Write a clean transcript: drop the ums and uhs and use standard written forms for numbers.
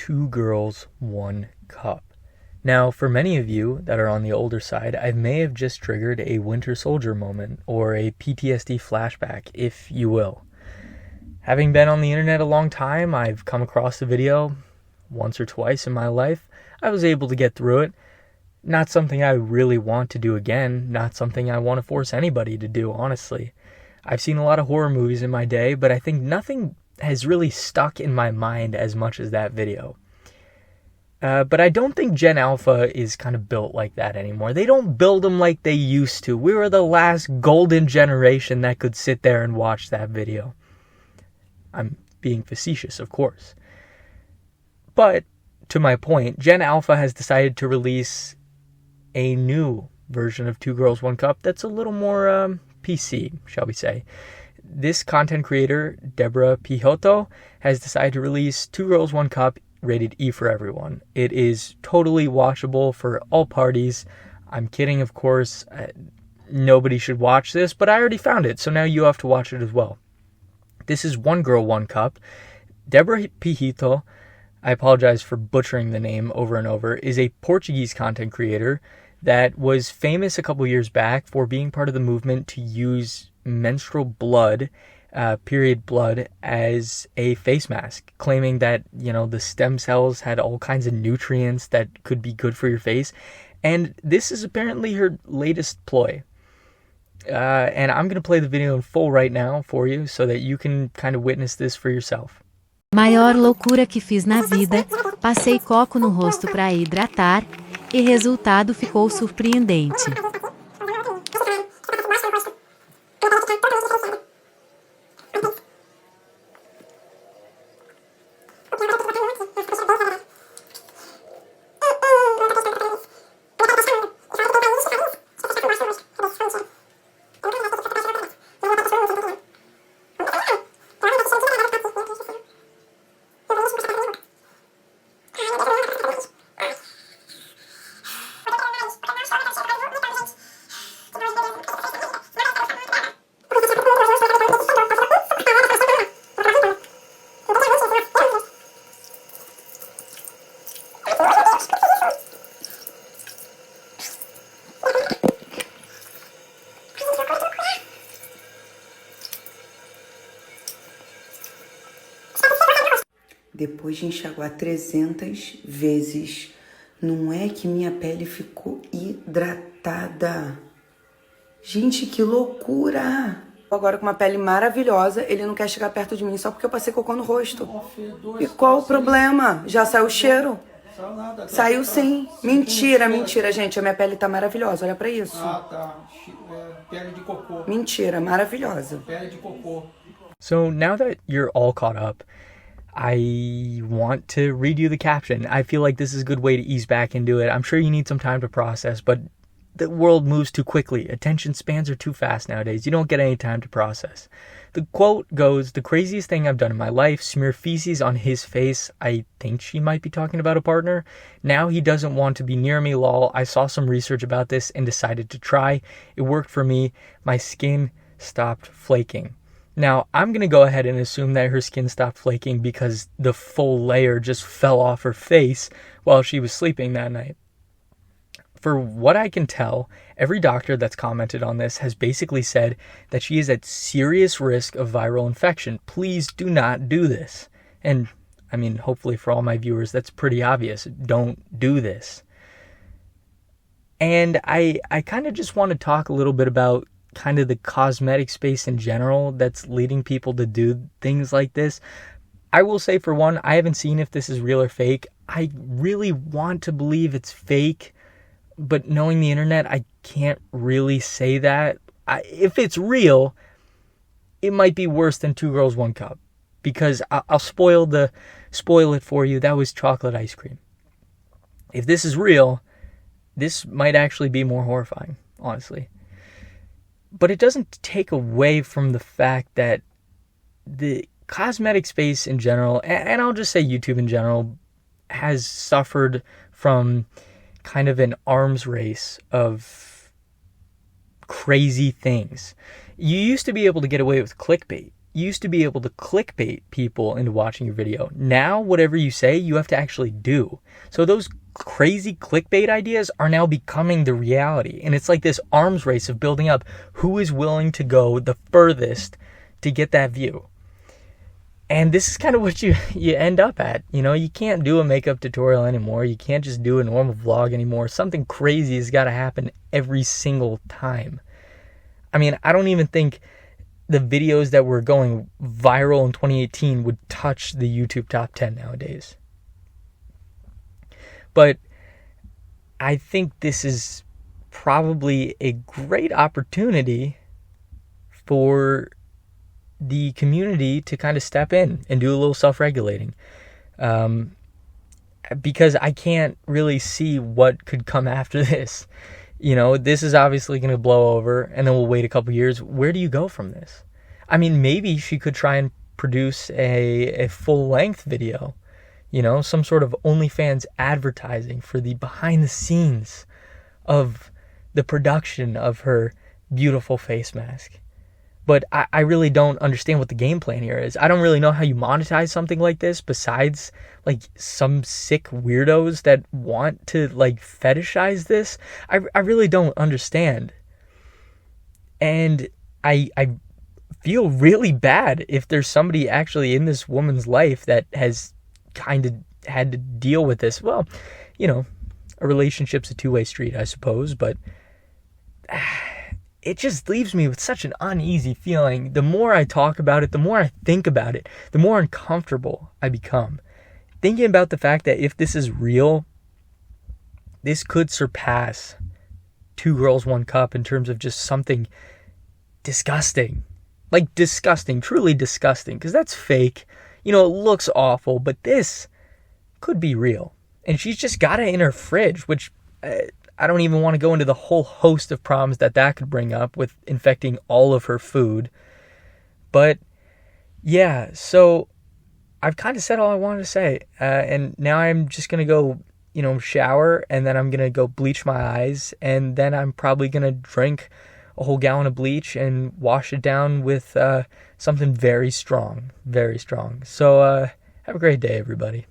2 girls, 1 cup. Now, for many of you that are on the older side, I may have just triggered a Winter Soldier moment or a PTSD flashback, if you will. Having been on the internet a long time, I've come across the video once or twice in my life. I was able to get through it. Not something I really want to do again, not something I want to force anybody to do, honestly. I've seen a lot of horror movies in my day, but I think nothing has really stuck in my mind as much as that video. But I don't think Gen Alpha is kind of built like that anymore. They don't build them like they used to. We were the last golden generation that could sit there and watch that video. I'm being facetious, of course. But, to my point, Gen Alpha has decided to release a new version of 2 Girls, 1 Cup that's a little more PC, shall we say. This content creator, Deborah Pijoto, has decided to release 2 Girls, 1 Cup rated E for everyone. It is totally watchable for all parties. I'm kidding, of course. Nobody should watch this, but I already found it, so now you have to watch it as well. This is 1 Girl, 1 Cup. Deborah Pijoto, I apologize for butchering the name over and over, is a Portuguese content creator that was famous a couple years back for being part of the movement to use menstrual blood, period blood, as a face mask, claiming that, the stem cells had all kinds of nutrients that could be good for your face. And this is apparently her latest ploy. And I'm going to play the video in full right now for you so that you can kind of witness this for yourself. Maior loucura que fiz na vida, passei coco no rosto para hidratar, e resultado ficou surpreendente. Depois de enxaguar 300 vezes, não é que minha pele ficou hidratada. Gente, que loucura! Agora com uma pele maravilhosa, ele não quer chegar perto de mim só porque eu passei cocô no rosto. E qual o problema? Já saiu o cheiro? Saiu sim. Mentira, gente. A minha pele tá maravilhosa, olha pra isso. Tá. Pele de cocô. Mentira, maravilhosa. Pele de cocô. So now that you're all caught up, I want to read you the caption. I feel like this is a good way to ease back into it. I'm sure you need some time to process, but the world moves too quickly. Attention spans are too fast nowadays. You don't get any time to process. The quote goes, "The craziest thing I've done in my life, smear feces on his face." I think she might be talking about a partner. "Now he doesn't want to be near me, lol. I saw some research about this and decided to try. It worked for me. My skin stopped flaking." Now, I'm going to go ahead and assume that her skin stopped flaking because the full layer just fell off her face while she was sleeping that night. For what I can tell, every doctor that's commented on this has basically said that she is at serious risk of viral infection. Please do not do this. And, hopefully for all my viewers, that's pretty obvious. Don't do this. And I kind of just want to talk a little bit about kind of the cosmetic space in general that's leading people to do things like this. I will say, for one, I haven't seen if this is real or fake. I really want to believe it's fake, but knowing the internet, I can't really say that. If it's real, it might be worse than 2 Girls, 1 Cup, because I'll spoil it for you. That was chocolate ice cream. If this is real, this might actually be more horrifying, honestly. But it doesn't take away from the fact that the cosmetic space in general, and I'll just say YouTube in general, has suffered from kind of an arms race of crazy things. You used to be able to get away with clickbait. you used to be able to clickbait people into watching your video. Now, whatever you say, you have to actually do. So those crazy clickbait ideas are now becoming the reality. And it's like this arms race of building up who is willing to go the furthest to get that view. And this is kind of what you end up at. You can't do a makeup tutorial anymore. You can't just do a normal vlog anymore. Something crazy has got to happen every single time. I mean, I don't even think the videos that were going viral in 2018 would touch the YouTube top 10 nowadays. But I think this is probably a great opportunity for the community to kind of step in and do a little self-regulating. Because I can't really see what could come after this. This is obviously going to blow over, and then we'll wait a couple years. Where do you go from this? I mean, maybe she could try and produce a full-length video, some sort of OnlyFans advertising for the behind the scenes of the production of her beautiful face mask. But I really don't understand what the game plan here is. I don't really know how you monetize something like this besides like some sick weirdos that want to like fetishize this. I really don't understand. And I feel really bad if there's somebody actually in this woman's life that has kind of had to deal with this. Well, a relationship's a two-way street, I suppose, but it just leaves me with such an uneasy feeling. The more I talk about it, the more I think about it, the more uncomfortable I become. Thinking about the fact that if this is real, this could surpass Two Girls, One Cup in terms of just something disgusting. Like disgusting, truly disgusting, because that's fake. It looks awful, but this could be real. And she's just got it in her fridge, which I don't even want to go into the whole host of problems that could bring up with infecting all of her food. But yeah, so I've kind of said all I wanted to say. And now I'm just going to go, shower, and then I'm going to go bleach my eyes. And then I'm probably going to drink a whole gallon of bleach and wash it down with something very strong, very strong. So have a great day, everybody.